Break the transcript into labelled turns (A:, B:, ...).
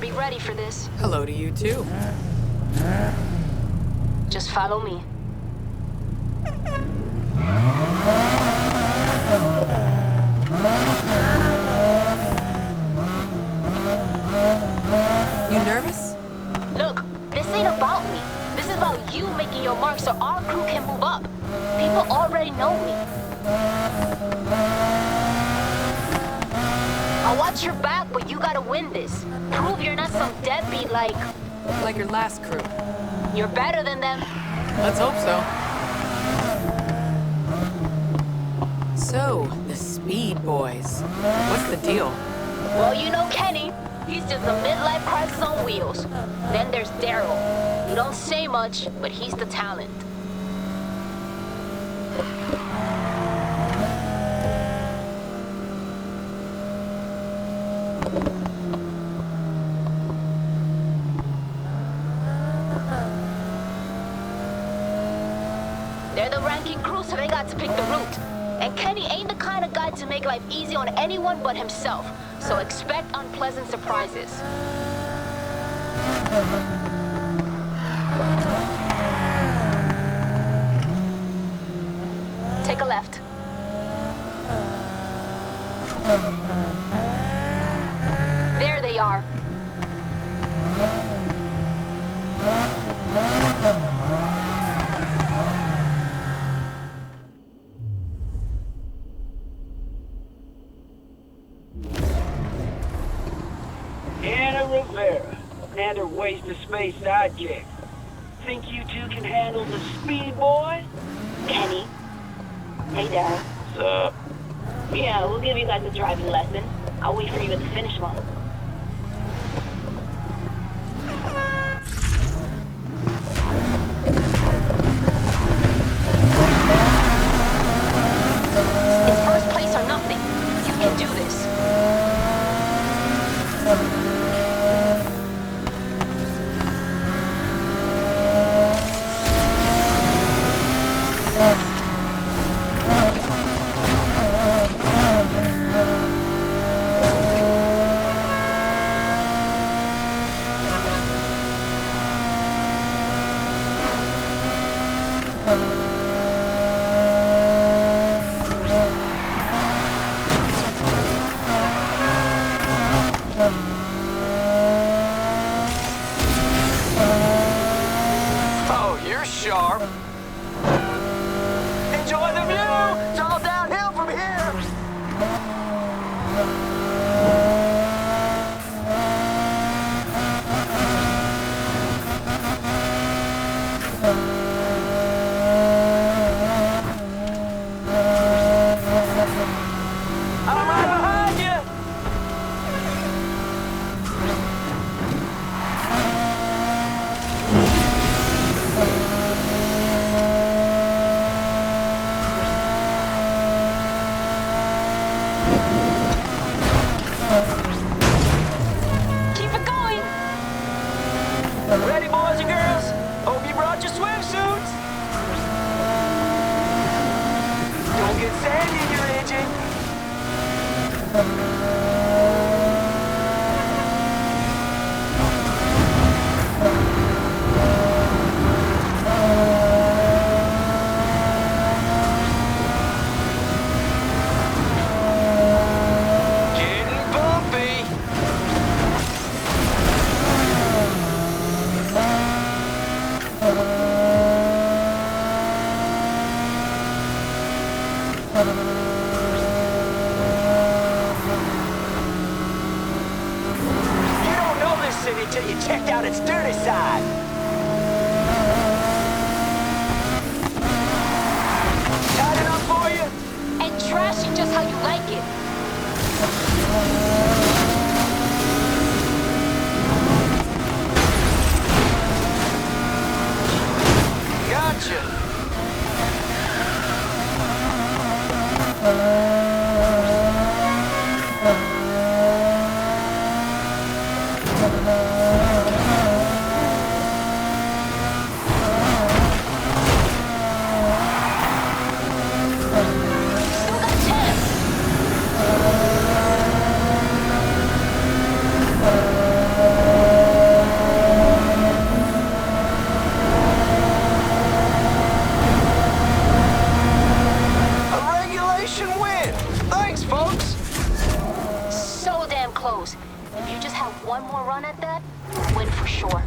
A: be ready for this.
B: Hello to you too.
A: Just follow me.
B: You nervous?
A: Look, this ain't about me. This is about you making your mark so our crew can move up. People already know me. I'll watch your back, but you gotta win this. Prove you're not some deadbeat like...
B: Like your last crew.
A: You're better than them.
B: Let's hope so. So, the Speed Boys. What's the deal?
A: Well, you know Kenny. He's just a midlife crisis on wheels. Then there's Daryl. He don't say much, but he's the talent. They're the ranking crew, so they got to pick the route. And Kenny ain't the kind of guy to make life easy on anyone but himself. So expect unpleasant surprises. Take a left. There they are.
C: Anna Rivera and her waste-of-space sidekick. Think you two can handle the Speed Boy?
A: Kenny. Hey, Daryl.
C: What's up?
A: Yeah, we'll give you guys a driving lesson. I'll wait for you at the finish line. It's first place or nothing. You can do this.
D: Oh, you're sharp. Enjoy the view! It's all downhill from here! I'm right behind you!
A: Keep it going!
D: Ready, boys and girls? Hope you brought your swimsuits! Don't get sand in your engine! Getting bumpy! You don't know this city till you check out its dirty side. Tight enough for you?
A: And trashy just how you like it.
D: Gotcha.
A: Still got a chance. close. If you just have one more run at that, win for sure.